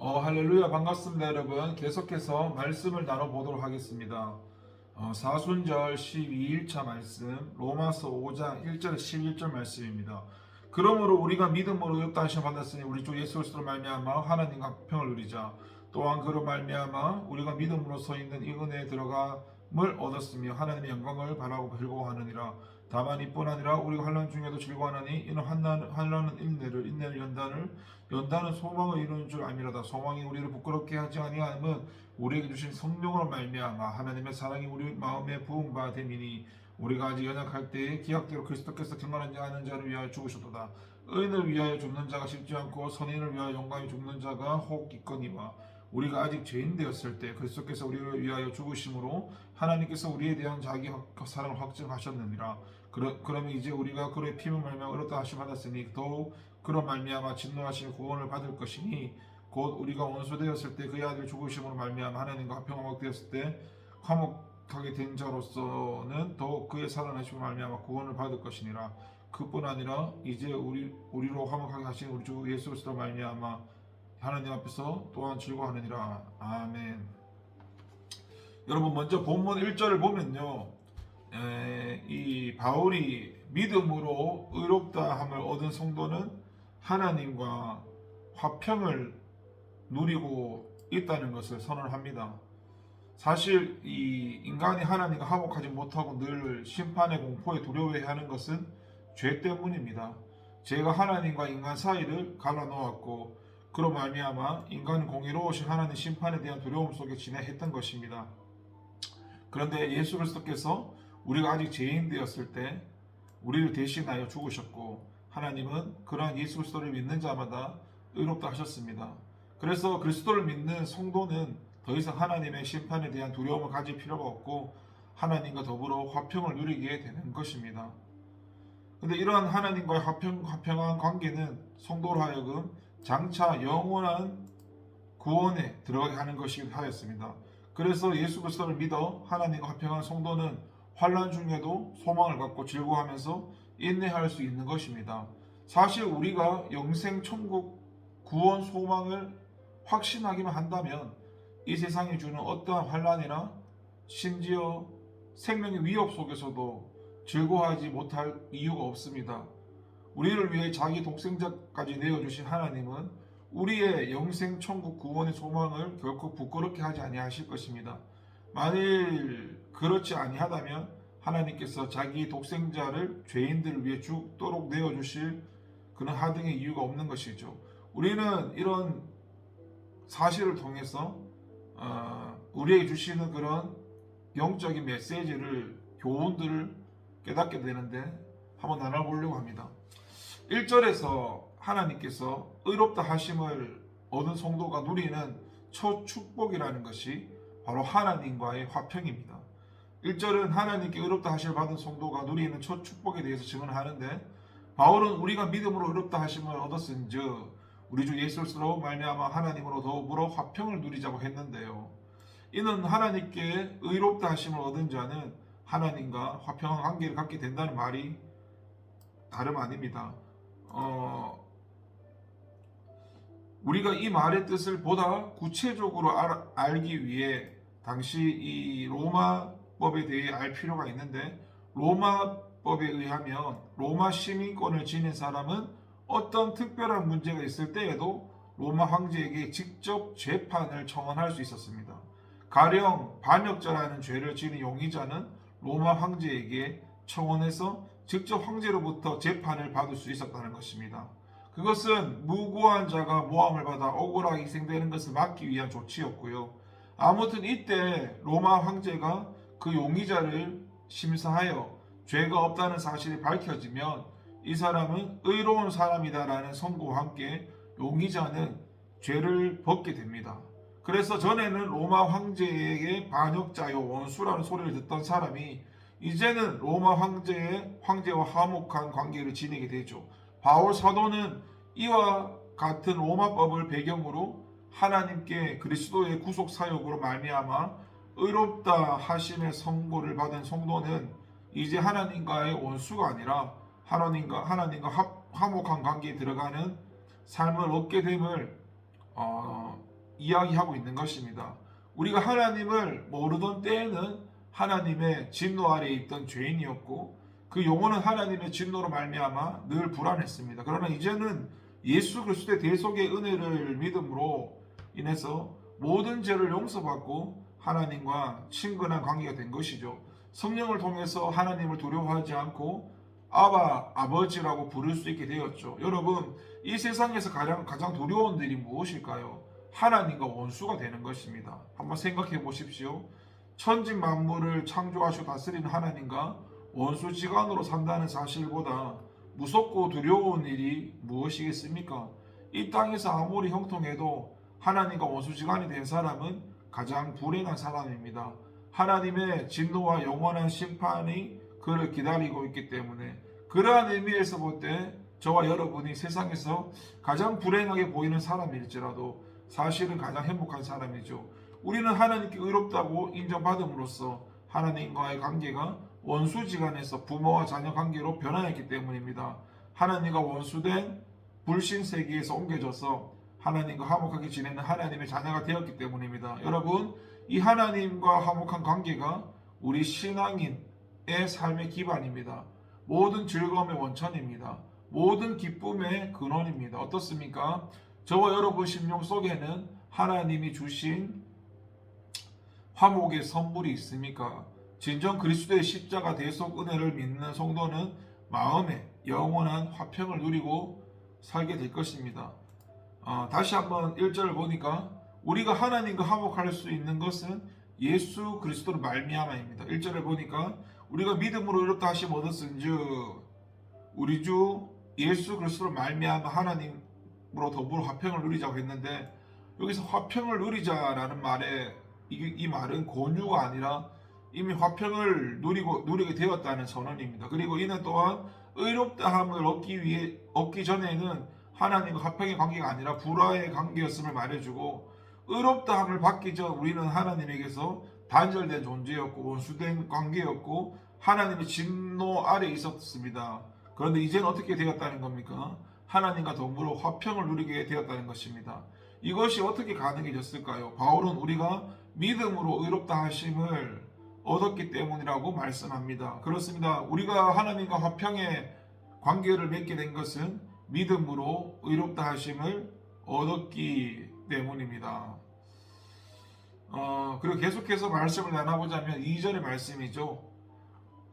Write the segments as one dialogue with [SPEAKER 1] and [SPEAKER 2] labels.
[SPEAKER 1] 할렐루야 반갑습니다 여러분. 계속해서 말씀을 나눠보도록 하겠습니다. 사순절 12일차 말씀 로마서 5장 1절 11절 말씀입니다. 그러므로 우리가 믿음으로 의롭다 하심을 받았으니 우리 주 예수 그리스도로 말미암아 하나님과 화평을 누리자. 또한 그로 말미암아 우리가 믿음으로 서 있는 이 은혜에 들어감을 얻었으며 하나님의 영광을 바라고 즐거워하느니라. 다만 이뿐 아니라 우리가 환난 중에도 즐거워하나니 이는 환난은 인내를, 인내는 연단은 소망을 이루는 줄 알미로다. 소망이 우리를 부끄럽게 하지 아니함은 우리에게 주신 성령으로 말미암아 하나님의 사랑이 우리 마음에 부은 바 됨이니 우리가 아직 연약할 때에 기약대로 그리스도께서 경건하지 않은 자를 위하여 죽으셨도다. 의인을 위하여 죽는 자가 쉽지 않고 선인을 위하여 용감히 죽는 자가 혹 있거니와 우리가 아직 죄인 되었을 때 그리스도께서 우리를 위하여 죽으심으로 하나님께서 우리에 대한 자기 사랑을 확증하셨느니라. 그러면 이제 우리가 그의 피를 말미암아 의롭다 하심 받았으니 더욱 그로 말미암아 진노하신 구원을 받을 것이니 곧 우리가 원수되었을 때 그의 아들 죽으심으로 말미암아 하나님과 화평하게 되었을 때 화목하게 된 자로서는 더욱 그의 살아나심으로 말미암아 구원을 받을 것이니라. 그뿐 아니라 이제 우리로 화목하게 하신 우리 주 예수 그리스도로 말미암아 하나님 앞에서 또한 즐거워하느니라. 아멘. 여러분 먼저 본문 1절을 보면요, 이 바울이 믿음으로 의롭다함을 얻은 성도는 하나님과 화평을 누리고 있다는 것을 선언합니다. 사실 이 인간이 하나님과 화목하지 못하고 늘 심판의 공포에 두려워하는 것은 죄 때문입니다. 죄가 하나님과 인간 사이를 갈라놓았고 그로 말미암아 인간은 공의로우신 하나님 심판에 대한 두려움 속에 지내했던 것입니다. 그런데 예수 그리스도께서 우리가 아직 죄인 되었을 때 우리를 대신하여 죽으셨고 하나님은 그러한 예수 그리스도를 믿는 자마다 의롭다 하셨습니다. 그래서 그리스도를 믿는 성도는 더 이상 하나님의 심판에 대한 두려움을 가질 필요가 없고 하나님과 더불어 화평을 누리게 되는 것입니다. 그런데 이러한 하나님과의 화평한 관계는 성도로 하여금 장차 영원한 구원에 들어가게 하는 것이기도 하였습니다. 그래서 예수 그리스도를 믿어 하나님과 화평한 성도는 환난 중에도 소망을 갖고 즐거워하면서 인내할 수 있는 것입니다. 사실 우리가 영생 천국 구원 소망을 확신하기만 한다면 이 세상이 주는 어떠한 환난이나 심지어 생명의 위협 속에서도 즐거워하지 못할 이유가 없습니다. 우리를 위해 자기 독생자까지 내어주신 하나님은 우리의 영생 천국 구원의 소망을 결코 부끄럽게 하지 아니하실 것입니다. 만일 그렇지 아니하다면 하나님께서 자기 독생자를 죄인들을 위해 죽도록 내어주실 그런 하등의 이유가 없는 것이죠. 우리는 이런 사실을 통해서 우리에게 주시는 그런 영적인 메시지를, 교훈들을 깨닫게 되는데 한번 나눠보려고 합니다. 1절에서 하나님께서 의롭다 하심을 얻은 성도가 누리는 첫 축복이라는 것이 바로 하나님과의 화평입니다. 1절은 하나님께 의롭다 하심을 받은 성도가 누리는 첫 축복에 대해서 증언하는데 바울은 우리가 믿음으로 의롭다 하심을 얻었은즉 우리 주 예수 그리스도로 말미암아 하나님으로 더불어 화평을 누리자고 했는데요. 이는 하나님께 의롭다 하심을 얻은 자는 하나님과 화평한 관계를 갖게 된다는 말이 다름 아닙니다. 우리가 이 말의 뜻을 보다 구체적으로 알기 위해 당시 이 로마법에 대해 알 필요가 있는데 로마법에 의하면 로마 시민권을 지닌 사람은 어떤 특별한 문제가 있을 때에도 로마 황제에게 직접 재판을 청원할 수 있었습니다. 가령 반역자라는 죄를 지은 용의자는 로마 황제에게 청원해서 직접 황제로부터 재판을 받을 수 있었다는 것입니다. 그것은 무고한 자가 모함을 받아 억울하게 희생되는 것을 막기 위한 조치였고요. 아무튼 이때 로마 황제가 그 용의자를 심사하여 죄가 없다는 사실이 밝혀지면 이 사람은 의로운 사람이다라는 선고와 함께 용의자는 죄를 벗게 됩니다. 그래서 전에는 로마 황제에게 반역자요 원수라는 소리를 듣던 사람이 이제는 로마 황제와 화목한 관계를 지니게 되죠. 바울 사도는 이와 같은 로마법을 배경으로 하나님께 그리스도의 구속 사역으로 말미암아 의롭다 하심의 선고를 받은 성도는 이제 하나님과의 원수가 아니라 하나님과 화목한 관계에 들어가는 삶을 얻게 됨을 이야기하고 있는 것입니다. 우리가 하나님을 모르던 때에는 하나님의 진노 아래에 있던 죄인이었고 그 영혼은 하나님의 진노로 말미암아 늘 불안했습니다. 그러나 이제는 예수 그리스도의 대속의 은혜를 믿음으로 인해서 모든 죄를 용서받고 하나님과 친근한 관계가 된 것이죠. 성령을 통해서 하나님을 두려워하지 않고 아바, 아버지라고 부를 수 있게 되었죠. 여러분, 이 세상에서 가장 두려운 일이 무엇일까요? 하나님과 원수가 되는 것입니다. 한번 생각해 보십시오. 천지 만물을 창조하시고 다스리는 하나님과 원수지간으로 산다는 사실보다 무섭고 두려운 일이 무엇이겠습니까? 이 땅에서 아무리 형통해도 하나님과 원수지간이 된 사람은 가장 불행한 사람입니다. 하나님의 진노와 영원한 심판이 그를 기다리고 있기 때문에 그러한 의미에서 볼 때 저와 여러분이 세상에서 가장 불행하게 보이는 사람일지라도 사실은 가장 행복한 사람이죠. 우리는 하나님께 의롭다고 인정받음으로써 하나님과의 관계가 원수지간에서 부모와 자녀 관계로 변화했기 때문입니다. 하나님과 원수된 불신 세계에서 옮겨져서 하나님과 화목하게 지내는 하나님의 자녀가 되었기 때문입니다. 여러분, 이 하나님과 화목한 관계가 우리 신앙인의 삶의 기반입니다. 모든 즐거움의 원천입니다. 모든 기쁨의 근원입니다. 어떻습니까? 저와 여러분 심령 속에는 하나님이 주신 화목의 선물이 있습니까? 진정 그리스도의 십자가 대속 은혜를 믿는 성도는 마음에 영원한 화평을 누리고 살게 될 것입니다. 다시 한번 1절을 보니까 우리가 하나님과 화목할 수 있는 것은 예수 그리스도로 말미암아입니다. 1절을 보니까 우리가 믿음으로 이렇다 하심 얻었은즉 우리 주 예수 그리스도로 말미암아 하나님으로 더불어 화평을 누리자고 했는데 여기서 화평을 누리자라는 말에 이 말은 권유가 아니라 이미 화평을 누리게 되었다는 선언입니다. 그리고 이는 또한 의롭다함을 얻기 전에는 하나님과 화평의 관계가 아니라 불화의 관계였음을 말해주고 의롭다함을 받기 전 우리는 하나님에게서 단절된 존재였고 원수된 관계였고 하나님의 진노 아래 있었습니다. 그런데 이제는 어떻게 되었다는 겁니까? 하나님과 더불어 화평을 누리게 되었다는 것입니다. 이것이 어떻게 가능해졌을까요? 바울은 우리가 믿음으로 의롭다 하심을 얻었기 때문이라고 말씀합니다. 그렇습니다. 우리가 하나님과 화평의 관계를 맺게 된 것은 믿음으로 의롭다 하심을 얻었기 때문입니다. 그리고 계속해서 말씀을 나눠보자면 2절의 말씀이죠.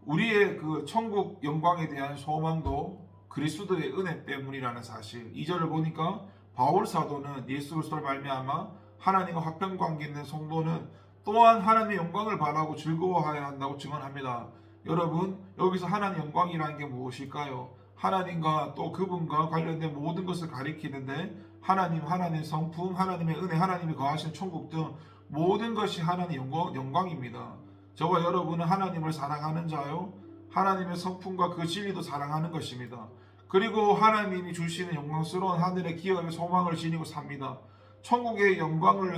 [SPEAKER 1] 우리의 그 천국 영광에 대한 소망도 그리스도의 은혜 때문이라는 사실. 2절을 보니까 바울 사도는 예수 그리스도를 말미암아 하나님과 화평 관계 있는 성도는 또한 하나님의 영광을 바라고 즐거워해야 한다고 증언합니다. 여러분, 여기서 하나님 영광이라는 게 무엇일까요? 하나님과 또 그분과 관련된 모든 것을 가리키는데 하나님의 성품, 하나님의 은혜, 하나님이 거하시는 천국 등 모든 것이 하나님의 영광입니다. 저와 여러분은 하나님을 사랑하는 자요, 하나님의 성품과 그 진리도 사랑하는 것입니다. 그리고 하나님이 주시는 영광스러운 하늘의 기업의 소망을 지니고 삽니다. 천국의 영광을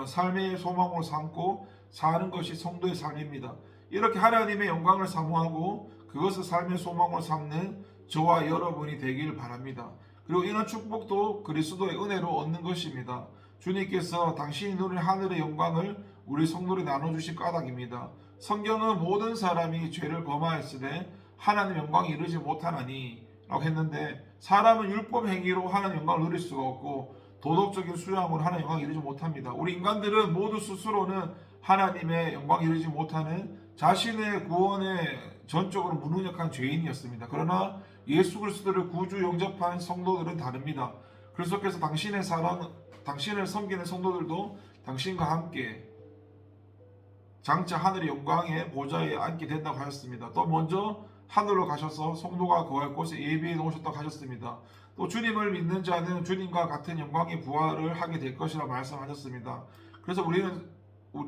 [SPEAKER 1] 삶의 소망으로 삼고 사는 것이 성도의 삶입니다. 이렇게 하나님의 영광을 사모하고 그것을 삶의 소망으로 삼는 저와 여러분이 되길 바랍니다. 그리고 이런 축복도 그리스도의 은혜로 얻는 것입니다. 주님께서 당신이 누린 하늘의 영광을 우리 성도에 나눠주신 까닭입니다. 성경은 모든 사람이 죄를 범하였으되 하나님의 영광에 이르지 못하나니 라고 했는데 사람은 율법 행위로 하나님의 영광을 누릴 수가 없고 도덕적인 수양으로 하나님의 영광에 이르지 못합니다. 우리 인간들은 모두 스스로는 하나님의 영광에 이르지 못하는 자신의 구원에 전적으로 무능력한 죄인이었습니다. 그러나 예수 그리스도를 구주 영접한 성도들은 다릅니다. 그리스도께서 당신을 섬기는 성도들도 당신과 함께 장차 하늘의 영광의 보좌에 앉게 된다고 하셨습니다. 또 먼저 하늘로 가셔서 성도가 거할 곳에 예비해 놓으셨다고 하셨습니다. 또 주님을 믿는 자는 주님과 같은 영광의 부활을 하게 될 것이라 말씀하셨습니다. 그래서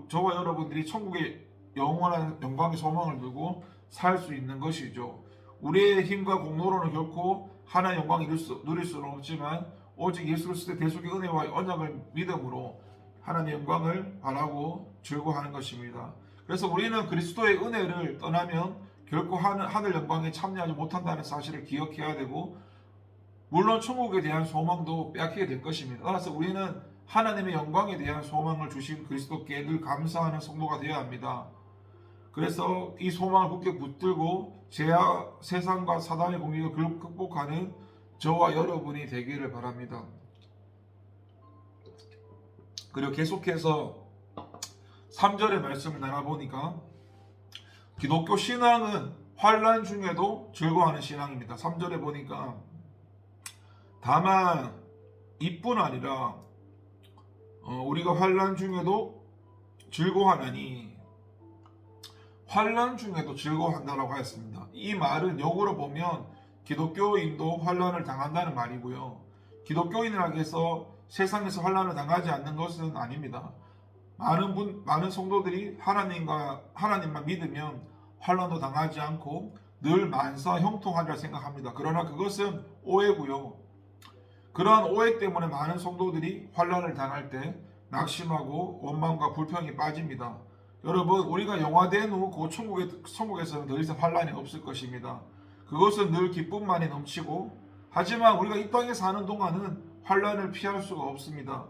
[SPEAKER 1] 저와 여러분들이 천국의 영원한 영광의 소망을 두고 살 수 있는 것이죠. 우리의 힘과 공로로는 결코 하나의 영광을 누릴 수는 없지만 오직 예수 그리스도의 대속의 은혜와 언약을 믿음으로 하나님의 영광을 바라고 즐거워하는 것입니다. 그래서 우리는 그리스도의 은혜를 떠나면 결코 하늘 영광에 참여하지 못한다는 사실을 기억해야 되고 물론 천국에 대한 소망도 빼앗기게 될 것입니다. 따라서 우리는 하나님의 영광에 대한 소망을 주신 그리스도께 늘 감사하는 성도가 되어야 합니다. 그래서 이 소망을 굳게 붙들고 죄와 세상과 사단의 공격을 극복하는 저와 여러분이 되기를 바랍니다. 그리고 계속해서 3절의 말씀을 나눠보니까 기독교 신앙은 환난 중에도 즐거워하는 신앙입니다. 3절에 보니까 다만 이뿐 아니라 우리가 환난 중에도 즐거워하나니, 환난 중에도 즐거워한다라고 하였습니다. 이 말은 역으로 보면 기독교인도 환난을 당한다는 말이고요. 기독교인이라고 해서 세상에서 환난을 당하지 않는 것은 아닙니다. 많은 성도들이 하나님만 믿으면 환난도 당하지 않고 늘 만사 형통하리라 생각합니다. 그러나 그것은 오해고요. 그러한 오해 때문에 많은 성도들이 환난을 당할 때 낙심하고 원망과 불평이 빠집니다. 여러분, 우리가 영화된 후 그 천국에서는 더 이상 환난이 없을 것입니다. 그것은 늘 기쁨만이 넘치고, 하지만 우리가 이 땅에 사는 동안은 환난을 피할 수가 없습니다.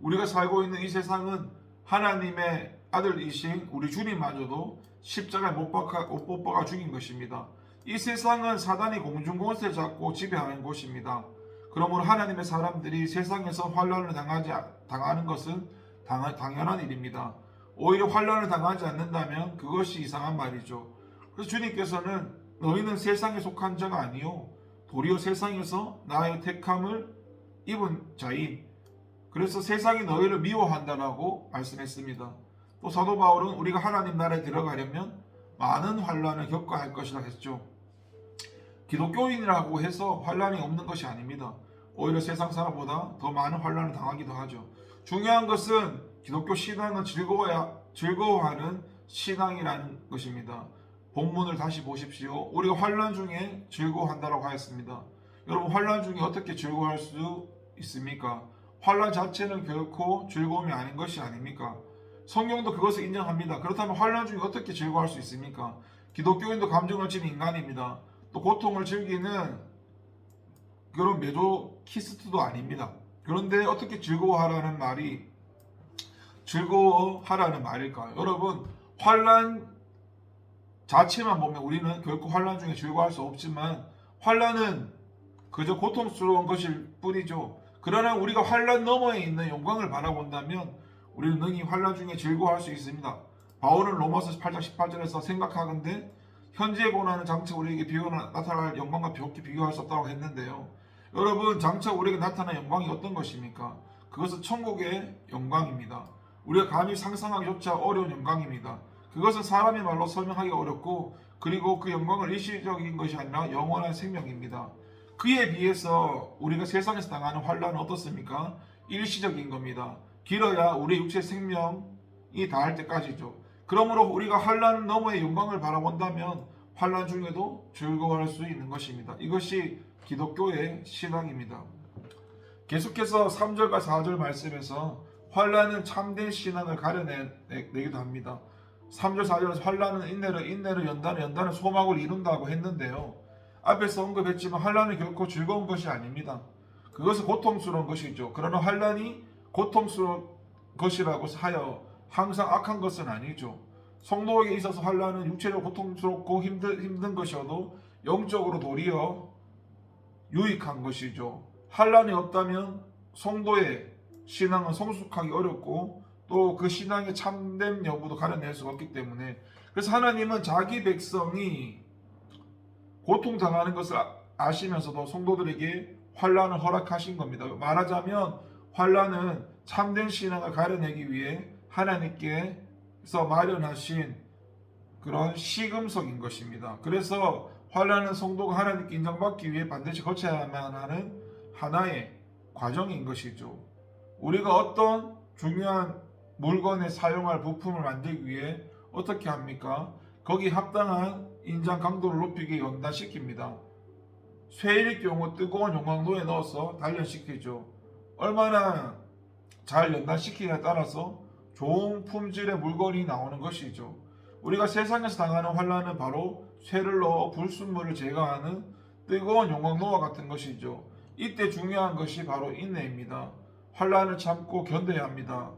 [SPEAKER 1] 우리가 살고 있는 이 세상은 하나님의 아들이신 우리 주님마저도 십자가에 못 박아 죽인 것입니다. 이 세상은 사단이 공중권세 잡고 지배하는 곳입니다. 그러므로 하나님의 사람들이 세상에서 환난을 당하는 것은 당연한 일입니다. 오히려 환난을 당하지 않는다면 그것이 이상한 말이죠. 그래서 주님께서는 너희는 세상에 속한 자가 아니요 도리어 세상에서 나의 택함을 입은 자임. 그래서 세상이 너희를 미워한다라고 말씀했습니다. 또 사도 바울은 우리가 하나님 나라에 들어가려면 많은 환난을 겪어야 할 것이라 했죠. 기독교인이라고 해서 환난이 없는 것이 아닙니다. 오히려 세상 사람보다 더 많은 환난을 당하기도 하죠. 중요한 것은 기독교 신앙은 즐거워하는 신앙이라는 것입니다. 본문을 다시 보십시오. 우리가 환난 중에 즐거워한다라고 하였습니다. 여러분, 환난 중에 어떻게 즐거워할 수 있습니까? 환난 자체는 결코 즐거움이 아닌 것이 아닙니까? 성경도 그것을 인정합니다. 그렇다면 환난 중에 어떻게 즐거워할 수 있습니까? 기독교인도 감정을 지닌 인간입니다. 또 고통을 즐기는 그런 메조키스트도 아닙니다. 그런데 어떻게 즐거워하라는 말일까요? 여러분, 환난 자체만 보면 우리는 결코 환난 중에 즐거워할 수 없지만 환난은 그저 고통스러운 것일 뿐이죠. 그러나 우리가 환난 너머에 있는 영광을 바라본다면 우리는 능히 환난 중에 즐거워할 수 있습니다. 바울은 로마서 8장 18절에서 생각하건대 현재의 고난은 장차 우리에게 나타날 영광과 비교히 비교할 수 없다고 했는데요. 여러분, 장차 우리에게 나타날 영광이 어떤 것입니까? 그것은 천국의 영광입니다. 우리가 감히 상상하기조차 어려운 영광입니다. 그것은 사람의 말로 설명하기 어렵고, 그리고 그 영광은 일시적인 것이 아니라 영원한 생명입니다. 그에 비해서 우리가 세상에서 당하는 환난은 어떻습니까? 일시적인 겁니다. 길어야 우리의 육체 생명이 다할 때까지죠. 그러므로 우리가 환난 너머의 영광을 바라본다면 환난 중에도 즐거워할 수 있는 것입니다. 이것이 기독교의 신앙입니다. 계속해서 3절과 4절 말씀에서 환난은 참된 신앙을 가려내기도 합니다. 3절 4절에서 환난은 인내를 연단은 소망을 이룬다고 했는데요. 앞에서 언급했지만 환난은 결코 즐거운 것이 아닙니다. 그것은 고통스러운 것이죠. 그러나 환난이 고통스러운 것이라고 하여 항상 악한 것은 아니죠. 성도에게 있어서 환난은 육체적으로 고통스럽고 힘든 것이어도 영적으로 도리어 유익한 것이죠. 환난이 없다면 성도의 신앙은 성숙하기 어렵고 또 그 신앙의 참된 여부도 가려낼 수가 없기 때문에, 그래서 하나님은 자기 백성이 고통당하는 것을 아시면서도 성도들에게 환난을 허락하신 겁니다. 말하자면 환난은 참된 신앙을 가려내기 위해 하나님께서 마련하신 그런 시금석인 것입니다. 그래서 환난은 성도가 하나님께 인정받기 위해 반드시 거쳐야만 하는 하나의 과정인 것이죠. 우리가 어떤 중요한 물건에 사용할 부품을 만들기 위해 어떻게 합니까? 거기에 합당한 인장 강도를 높이게 연단시킵니다. 쇠일의 경우 뜨거운 용광로에 넣어서 단련시키죠. 얼마나 잘 연단시키냐에 따라서 좋은 품질의 물건이 나오는 것이죠. 우리가 세상에서 당하는 환난은 바로 쇠를 넣어 불순물을 제거하는 뜨거운 용광로와 같은 것이죠. 이때 중요한 것이 바로 인내입니다. 환난을 참고 견뎌야 합니다.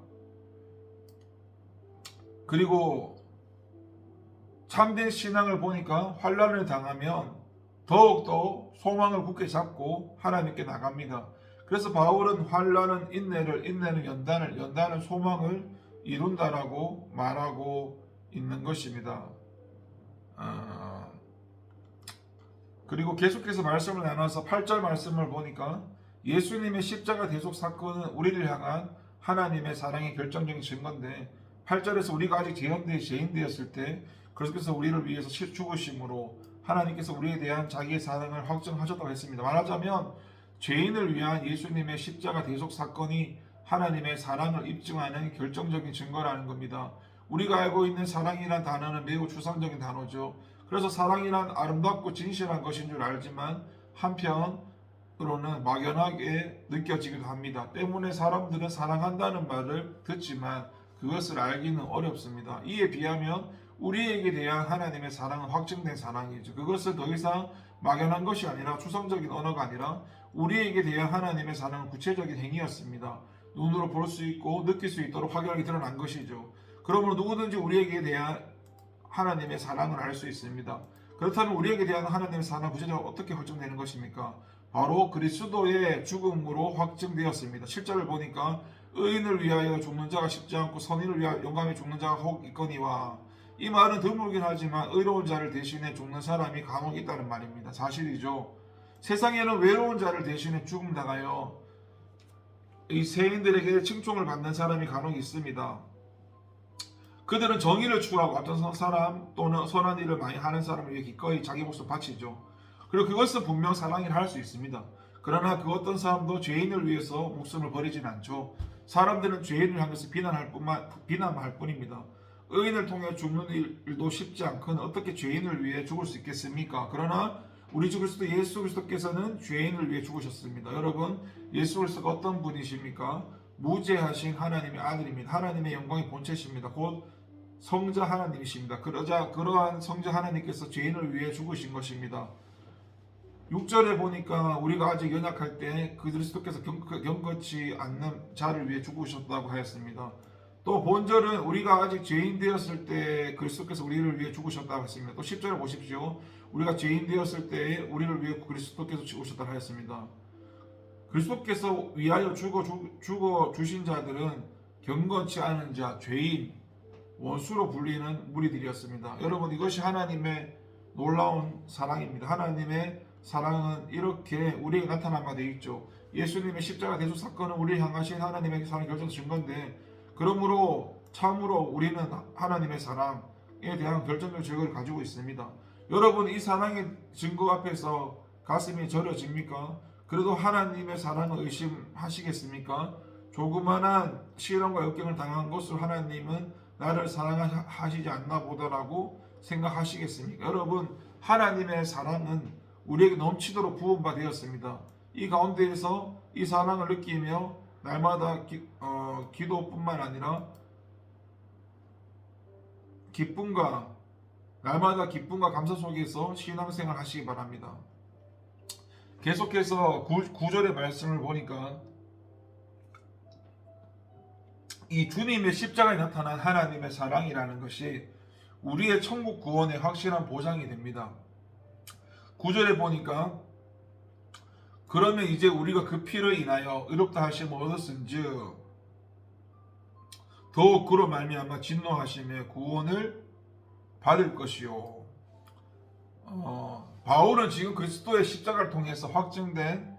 [SPEAKER 1] 그리고 참된 신앙을 보니까 환난을 당하면 더욱더 소망을 굳게 잡고 하나님께 나갑니다. 그래서 바울은 환난은 인내를, 인내는 연단을, 연단은 소망을 이룬다라고 말하고 있는 것입니다. 그리고 계속해서 말씀을 나눠서 8절 말씀을 보니까 예수님의 십자가 대속 사건은 우리를 향한 하나님의 사랑의 결정적인 증거인데 8절에서 우리가 아직 죄인되었을 때 그래서 우리를 위해서 죽으심으로 하나님께서 우리에 대한 자기의 사랑을 확증하셨다고 했습니다. 말하자면 죄인을 위한 예수님의 십자가 대속 사건이 하나님의 사랑을 입증하는 결정적인 증거라는 겁니다. 우리가 알고 있는 사랑이란 단어는 매우 추상적인 단어죠. 그래서 사랑이란 아름답고 진실한 것인 줄 알지만 한편으로는 막연하게 느껴지기도 합니다. 때문에 사람들은 사랑한다는 말을 듣지만 그것을 알기는 어렵습니다. 이에 비하면 우리에게 대한 하나님의 사랑은 확증된 사랑이죠. 그것은 더 이상 막연한 것이 아니라 추상적인 언어가 아니라 우리에게 대한 하나님의 사랑은 구체적인 행위였습니다. 눈으로 볼 수 있고 느낄 수 있도록 확연하게 드러난 것이죠. 그러므로 누구든지 우리에게 대한 하나님의 사랑을 알 수 있습니다. 그렇다면 우리에게 대한 하나님의 사랑은 구체적으로 어떻게 확정되는 것입니까? 바로 그리스도의 죽음으로 확증되었습니다. 7절을 보니까 의인을 위하여 죽는 자가 쉽지 않고 선인을 위하여 용감히 죽는 자가 혹 있거니와, 이 말은 드물긴 하지만 의로운 자를 대신해 죽는 사람이 간혹 있다는 말입니다. 사실이죠. 세상에는 외로운 자를 대신해 죽음 당하여 이 세인들에게 칭송을 받는 사람이 간혹 있습니다. 그들은 정의를 추구하고 앞장선 사람 또는 선한 일을 많이 하는 사람을 위해 기꺼이 자기 목숨을 바치죠. 그리고 그것은 분명 사랑이라 할 수 있습니다. 그러나 그 어떤 사람도 죄인을 위해서 목숨을 버리진 않죠. 사람들은 죄인을 향해서 비난할 뿐입니다. 의인을 통해 죽는 일도 쉽지 않거든 어떻게 죄인을 위해 죽을 수 있겠습니까? 그러나 우리 주 그리스도 예수 그리스도께서는 죄인을 위해 죽으셨습니다. 여러분, 예수 그리스도가 어떤 분이십니까? 무죄하신 하나님의 아들입니다. 하나님의 영광의 본체십니다. 곧 성자 하나님이십니다. 그러한 성자 하나님께서 죄인을 위해 죽으신 것입니다. 6절에 보니까 우리가 아직 연약할 때 그리스도께서 경건치 않는 자를 위해 죽으셨다고 하였습니다. 또 본절은 우리가 아직 죄인 되었을 때 그리스도께서 우리를 위해 죽으셨다고 했습니다. 또 10절에 보십시오. 우리가 죄인 되었을 때 우리를 위해 그리스도께서 죽으셨다고 하였습니다. 그리스도께서 위하여 죽어 주신 자들은 경건치 않은 자, 죄인, 원수로 불리는 무리들이었습니다. 여러분, 이것이 하나님의 놀라운 사랑입니다. 하나님의 사랑은 이렇게 우리에게 나타난 바 되어 있죠. 예수님의 십자가 대속 사건은 우리를 향하신 하나님의 사랑 결정 증거인데, 그러므로 참으로 우리는 하나님의 사랑에 대한 결정적 증거를 가지고 있습니다. 여러분, 이 사랑의 증거 앞에서 가슴이 저려집니까? 그래도 하나님의 사랑을 의심하시겠습니까? 조그만한 시련과 역경을 당한 것으로 하나님은 나를 사랑하시지 않나 보다라고 생각하시겠습니까? 여러분, 하나님의 사랑은 우리에게 넘치도록 부은 바 되었습니다. 이 가운데에서 이 사랑을 느끼며 날마다 기도뿐만 아니라 날마다 기쁨과 감사 속에서 신앙생활 하시기 바랍니다. 계속해서 9절의 말씀을 보니까 이 주님의 십자가에 나타난 하나님의 사랑이라는 것이 우리의 천국 구원의 확실한 보장이 됩니다. 9절에 보니까 그러면 이제 우리가 그 피를 인하여 의롭다 하심을 얻었은즉 더욱 그로 말미암아 진노하심의 구원을 받을 것이요. 바울은 지금 그리스도의 십자가를 통해서 확증된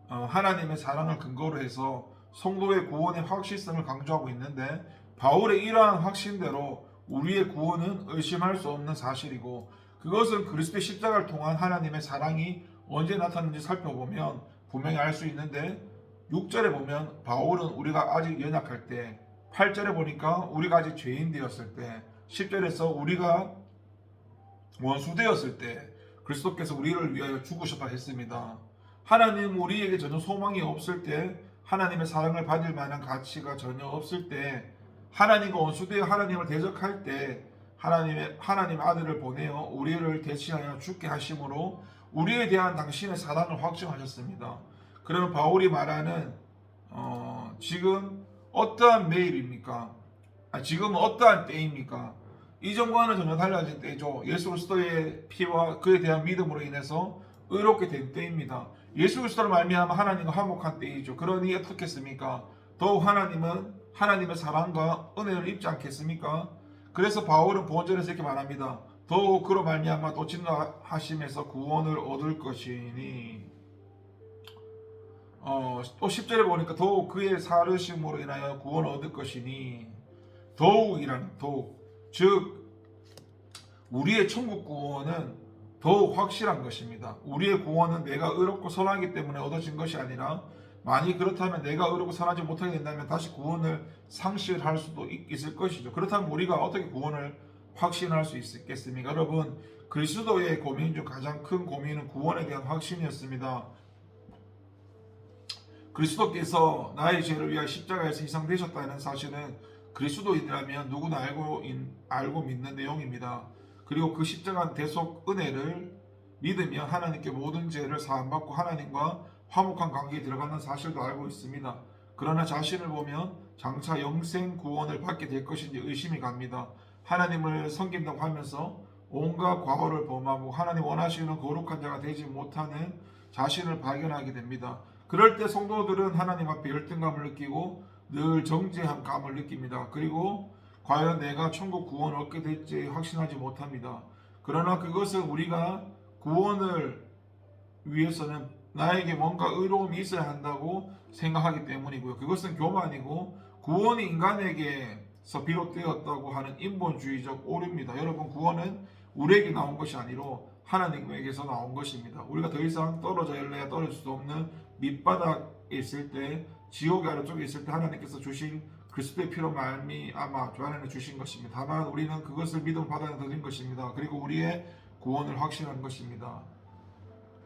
[SPEAKER 1] 하나님의 사랑을 근거로 해서 성도의 구원의 확실성을 강조하고 있는데, 바울의 이러한 확신대로 우리의 구원은 의심할 수 없는 사실이고, 그것은 그리스도의 십자가를 통한 하나님의 사랑이 언제 나타났는지 살펴보면 분명히 알 수 있는데, 6절에 보면 바울은 우리가 아직 연약할 때, 8절에 보니까 우리가 아직 죄인 되었을 때, 10절에서 우리가 원수 되었을 때 그리스도께서 우리를 위하여 죽으셨다 했습니다. 하나님 우리에게 전혀 소망이 없을 때, 하나님의 사랑을 받을 만한 가치가 전혀 없을 때, 하나님과 원수되어 하나님을 대적할 때 하나님 아들을 보내어 우리를 대신하여 죽게 하심으로 우리에 대한 당신의 사랑을 확증하셨습니다. 그러면 바울이 말하는 지금 어떠한 매일입니까? 지금은 어떠한 때입니까? 이전과는 전혀 달라진 때죠. 예수 그리스도의 피와 그에 대한 믿음으로 인해서 의롭게 된 때입니다. 예수 그리스도를 말미암아 하나님과 화목한 때이죠. 그러니 어떻겠습니까? 더욱 하나님은 하나님의 사랑과 은혜를 입지 않겠습니까? 그래서 바울은 본절에서 이렇게 말합니다. 더욱 그로 말미암아 또 진노하심에서 구원을 얻을 것이니 또 10절에 보니까 더욱 그의 사르심으로 인하여 구원을 얻을 것이니 더욱이라는 더욱 즉 우리의 천국 구원은 더욱 확실한 것입니다. 우리의 구원은 내가 의롭고 선하기 때문에 얻어진 것이 아니라 만약 그렇다면 내가 의롭고 선하지 못하게 된다면 다시 구원을 상실할 수도 있을 것이죠. 그렇다면 우리가 어떻게 구원을 확신할 수 있겠습니까? 여러분, 그리스도의 고민 중 가장 큰 고민은 구원에 대한 확신이었습니다. 그리스도께서 나의 죄를 위하여 십자가에서 희생되셨다는 사실은 그리스도인이라면 누구나 알고 믿는 내용입니다. 그리고 그 십자가 대속 은혜를 믿으며 하나님께 모든 죄를 사함받고 하나님과 화목한 관계에 들어가는 사실도 알고 있습니다. 그러나 자신을 보면 장차 영생 구원을 받게 될 것인지 의심이 갑니다. 하나님을 섬긴다고 하면서 온갖 과오를 범하고 하나님 원하시는 거룩한 자가 되지 못하는 자신을 발견하게 됩니다. 그럴 때 성도들은 하나님 앞에 열등감을 느끼고 늘 정죄한 감을 느낍니다. 그리고 과연 내가 천국 구원을 얻게 될지 확신하지 못합니다. 그러나 그것은 우리가 구원을 위해서는 나에게 뭔가 의로움이 있어야 한다고 생각하기 때문이고요. 그것은 교만이고 구원이 인간에게서 비롯되었다고 하는 인본주의적 오류입니다. 여러분, 구원은 우리에게 나온 것이 아니로 하나님에게서 나온 것입니다. 우리가 더 이상 떨어져야 떨어질 수 없는 밑바닥에 있을 때, 지옥의 아래쪽에 있을 때 하나님께서 주신 그리스도의 피로 말미암아 하나님을 주신 것입니다. 다만 우리는 그것을 믿음 받아들인 것입니다. 그리고 우리의 구원을 확신한 것입니다.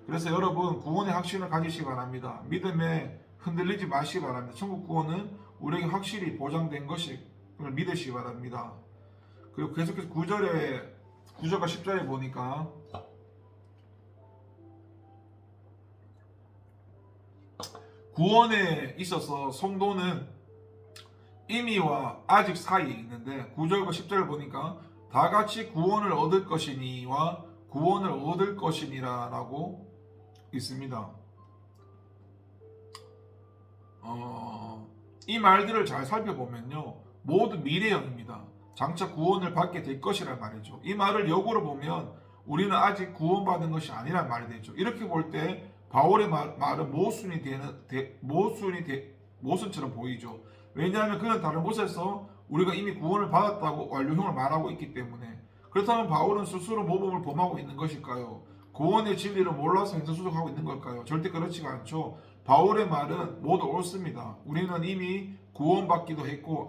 [SPEAKER 1] 그래서 여러분, 구원의 확신을 가지시기 바랍니다. 믿음에 흔들리지 마시기 바랍니다. 천국 구원은 우리에게 확실히 보장된 것임을 믿으시기 바랍니다. 그리고 계속해서 9절과 10절에 보니까 구원에 있어서 성도는 이미와 아직 사이에 있는데 9절과 10절을 보니까 다 같이 구원을 얻을 것이니와 구원을 얻을 것이니라 라고 있습니다. 이 말들을 잘 살펴보면요, 모두 미래형입니다. 장차 구원을 받게 될 것이란 말이죠. 이 말을 역으로 보면 우리는 아직 구원받은 것이 아니란 말이 되죠. 이렇게 볼 때 바울의 말은 모순처럼 보이죠. 왜냐하면 그는 다른 곳에서 우리가 이미 구원을 받았다고 완료형을 말하고 있기 때문에. 그렇다면 바울은 스스로 모범을 범하고 있는 것일까요? 구원의 진리를 몰라서 행선수석하고 있는 걸까요? 절대 그렇지가 않죠. 바울의 말은 모두 옳습니다. 우리는 이미 구원받기도 했고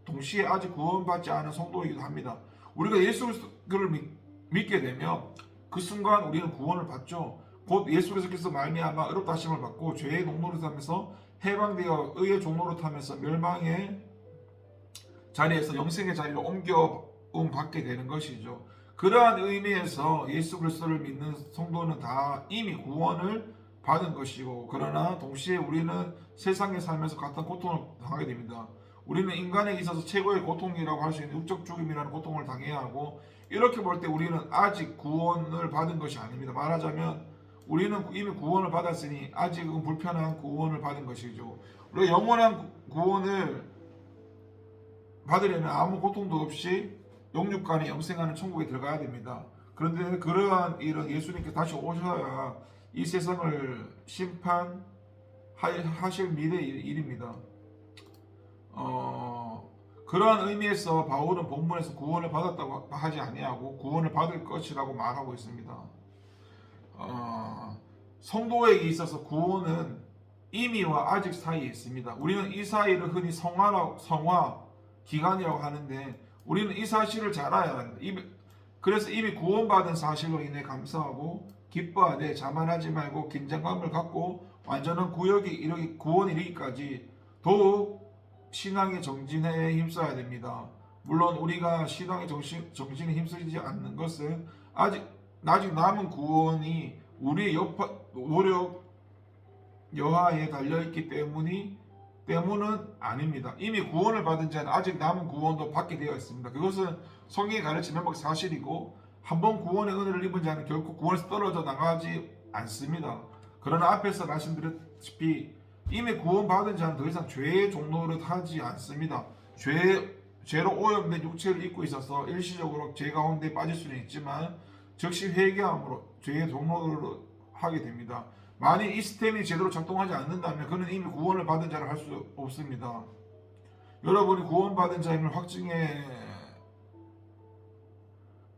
[SPEAKER 1] 동시에 아직 구원받지 않은 성도이기도 합니다. 우리가 예수 그리스도를 믿게 되면 그 순간 우리는 구원을 받죠. 곧 예수 그리스도께서 말미암아 의롭다 하심을 받고 죄의 농노릇하면서 해방되어 의의 종노릇하면서 멸망의 자리에서 영생의 자리로 옮겨움 받게 되는 것이죠. 그러한 의미에서 예수 그리스도를 믿는 성도는 다 이미 구원을 받은 것이고, 그러나 동시에 우리는 세상에 살면서 같은 고통을 당하게 됩니다. 우리는 인간에게 있어서 최고의 고통이라고 할 수 있는 육적 죽음이라는 고통을 당해야 하고, 이렇게 볼 때 우리는 아직 구원을 받은 것이 아닙니다. 말하자면 우리는 이미 구원을 받았으니 아직은 불편한 구원을 받은 것이죠. 우리가 영원한 구원을 받으려면 아무 고통도 없이 영육간에 영생하는 천국에 들어가야 됩니다. 그런데 그러한 일은 예수님께 다시 오셔야 이 세상을 심판하실 미래의 일입니다. 그러한 의미에서 바울은 본문에서 구원을 받았다고 하지 아니하고 구원을 받을 것이라고 말하고 있습니다. 성도에게 있어서 구원은 이미와 아직 사이에 있습니다. 우리는 이 사이를 흔히 성화 기간이라고 하는데, 우리는 이 사실을 잘 알아야 합니다. 그래서 이미 구원받은 사실로 인해 감사하고 기뻐하되 자만하지 말고 긴장감을 갖고 완전한 구원이 이르기까지 더욱 신앙의 정진에 힘써야 됩니다. 물론 우리가 신앙의 정진에 힘쓰지 않는 것은 아직 남은 구원이 우리의 노력 여하에 달려있기 때문은 아닙니다. 이미 구원을 받은 자는 아직 남은 구원도 받게 되어 있습니다. 그것은 성경이 가르치는 명백 사실이고, 한번 구원의 은혜를 입은 자는 결코 구원에서 떨어져 나가지 않습니다. 그러나 앞에서 말씀드렸다시피 이미 구원받은 자는 더 이상 죄의 종노릇 하지 않습니다. 죄로 오염된 육체를 입고 있어서 일시적으로 죄 가운데 빠질 수는 있지만 즉시 회개함으로 죄의 종노릇을 하게 됩니다. 만일 이 시스템이 제대로 작동하지 않는다면 그는 이미 구원을 받은 자를 할 수 없습니다. 여러분이 구원받은 자임을 확증해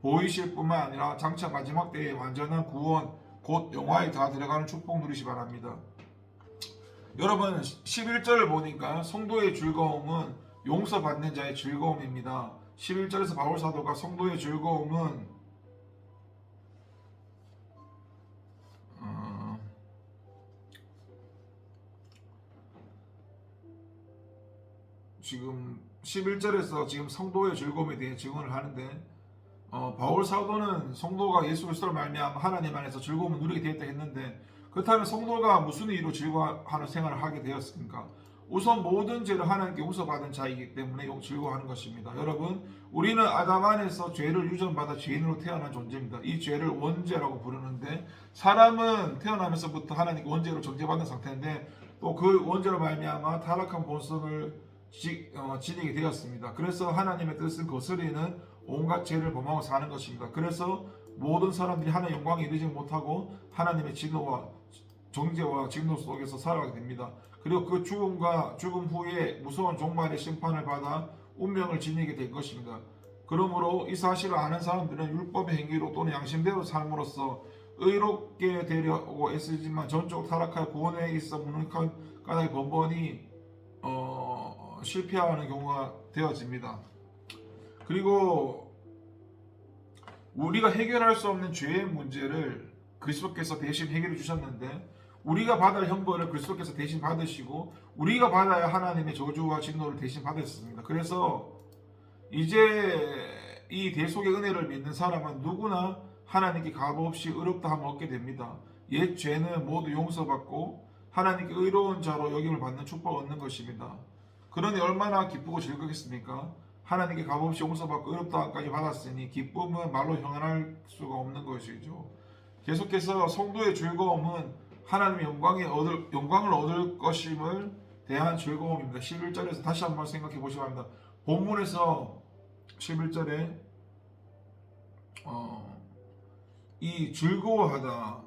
[SPEAKER 1] 보이실 뿐만 아니라 장차 마지막 때의 완전한 구원, 곧 영화에 다 들어가는 축복 누리시 바랍니다. 여러분 11절을 보니까 성도의 즐거움은 용서받는 자의 즐거움입니다. 11절에서 바울사도가 성도의 즐거움은 지금 11절에서 지금 성도의 즐거움에 대해 증언을 하는데, 바울 사도는 성도가 예수 그리스도를 말미암아 하나님 안에서 즐거움을 누리게 되었다 했는데, 그렇다면 성도가 무슨 이유로 즐거워하는 생활을 하게 되었습니까? 우선 모든 죄를 하나님께 용서받은 자이기 때문에 즐거워하는 것입니다. 여러분, 우리는 아담 안에서 죄를 유전받아 죄인으로 태어난 존재입니다. 이 죄를 원죄라고 부르는데, 사람은 태어나면서부터 하나님께 원죄로 정죄받은 상태인데 또 그 원죄로 말미암아 타락한 본성을 지니게 되었습니다. 그래서 하나님의 뜻을 거스리는 온갖 죄를 범하고 사는 것입니다. 그래서 모든 사람들이 하나님의 영광에 이르지 못하고 하나님의 진노와 정죄와 진노 속에서 살아가게 됩니다. 그리고 그 죽음 후에 무서운 종말의 심판을 받아 운명을 지니게 될 것입니다. 그러므로 이 사실을 아는 사람들은 율법의 행위로 또는 양심대로 삶으로써 의롭게 되려고 애쓰지만 전적 타락하여 구원에 있어 무능한 까닭에 번번이 실패하는 경우가 되어집니다. 그리고 우리가 해결할 수 없는 죄의 문제를 그리스도께서 대신 해결해 주셨는데, 우리가 받아야 할 형벌을 그리스도께서 대신 받으시고 우리가 받아야 하나님의 저주와 진노를 대신 받았습니다. 그래서 이제 이 대속의 은혜를 믿는 사람은 누구나 하나님께 값없이 의롭다함을 얻게 됩니다. 옛 죄는 모두 용서받고 하나님께 의로운 자로 여김을 받는 축복을 얻는 것입니다. 그러니 얼마나 기쁘고 즐겁겠습니까? 하나님께 값없이 용서받고 의롭다함까지 받았으니 기쁨은 말로 형언할 수가 없는 것이죠. 계속해서 성도의 즐거움은 하나님의 영광을 얻을 것임을 대한 즐거움입니다. 11절에서 다시 한번 생각해 보시기 바랍니다. 본문에서 11절에 이 즐거워하다,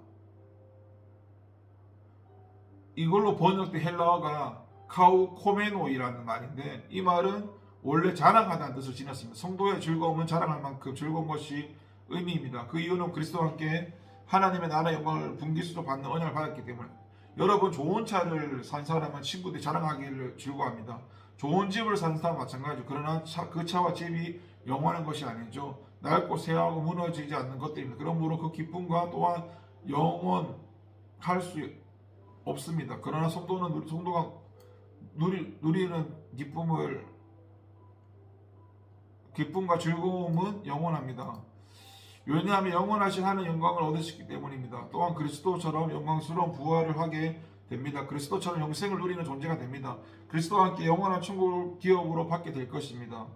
[SPEAKER 1] 이걸로 번역된 헬라어가 카우코메노이라는 말인데, 이 말은 원래 자랑하다는 뜻을 지녔습니다. 성도의 즐거움은 자랑할 만큼 즐거운 것이 의미입니다. 그 이유는 그리스도와 함께 하나님의 나라의 영광을 분기수로 받는 언약을 받았기 때문에. 여러분, 좋은 차를 산 사람은 친구들이 자랑하기를 즐거워합니다. 좋은 집을 산 사람 마찬가지죠. 그러나 그 차와 집이 영원한 것이 아니죠. 낡고 쇠하고 무너지지 않는 것들입니다. 그러므로 그 기쁨과 또한 영원할 수 없습니다. 그러나 성도가 누리는 기쁨과 즐거움은 영원합니다. 왜냐하면 영원하신 하나님의 영광을 얻으시기 때문입니다. 또한 그리스도처럼 영광스러운 부활을 하게 됩니다. 그리스도처럼 영생을 누리는 존재가 됩니다. 그리스도와 함께 영원한 천국 기업으로 받게 될 것입니다.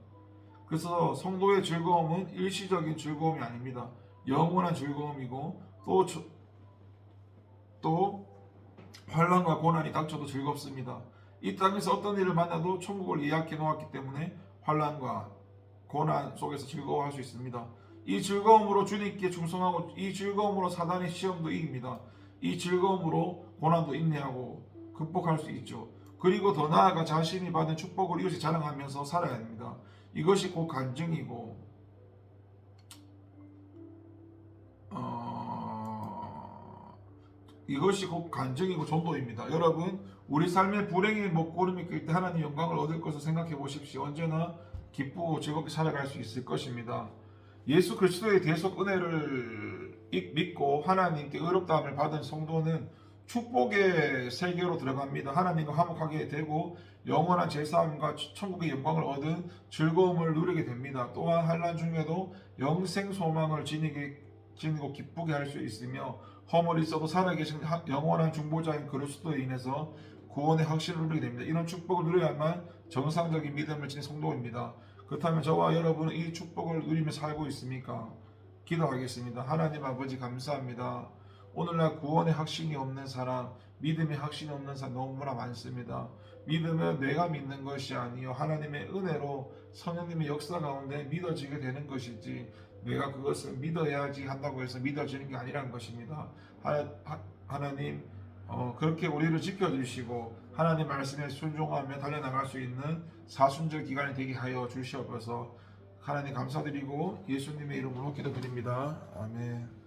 [SPEAKER 1] 그래서 성도의 즐거움은 일시적인 즐거움이 아닙니다. 영원한 즐거움이고, 또 환난과 고난이 닥쳐도 즐겁습니다. 이 땅에서 어떤 일을 만나도 천국을 예약해 놓았기 때문에 환난과 고난 속에서 즐거워할 수 있습니다. 이 즐거움으로 주님께 충성하고, 이 즐거움으로 사단의 시험도 이깁니다. 이 즐거움으로 고난도 인내하고 극복할 수 있죠. 그리고 더 나아가 자신이 받은 축복을 이웃에 자랑하면서 살아야 합니다. 이것이 곧 간증이고 전도입니다. 여러분, 우리 삶의 불행의 먹구름이 낄 때 하나님 영광을 얻을 것을 생각해 보십시오. 언제나 기쁘고 즐겁게 살아갈 수 있을 것입니다. 예수 그리스도의 대속 은혜를 믿고 하나님께 의롭다함을 받은 성도는 축복의 세계로 들어갑니다. 하나님과 화목하게 되고 영원한 제사함과 천국의 영광을 얻은 즐거움을 누리게 됩니다. 또한 환난 중에도 영생 소망을 지니고 기쁘게 할 수 있으며 허물이 있어도 살아계신 영원한 중보자인 그리스도에 인해서 구원의 확신을 누리게 됩니다. 이런 축복을 누려야만 정상적인 믿음을 지닌 성도입니다. 그렇다면 저와 여러분은 이 축복을 누리며 살고 있습니까? 기도하겠습니다. 하나님 아버지 감사합니다. 오늘날 구원의 확신이 없는 사람, 믿음의 확신이 없는 사람 너무나 많습니다. 믿음은 내가 믿는 것이 아니요 하나님의 은혜로 성령님의 역사 가운데 믿어지게 되는 것이지 내가 그것을 믿어야지 한다고 해서 믿어지는 게 아니라는 것입니다. 하나님 그렇게 우리를 지켜주시고 하나님 말씀에 순종하며 달려나갈 수 있는 사순절 기간이 되게 하여 주시옵소서. 하나님 감사드리고 예수님의 이름으로 기도드립니다. 아멘.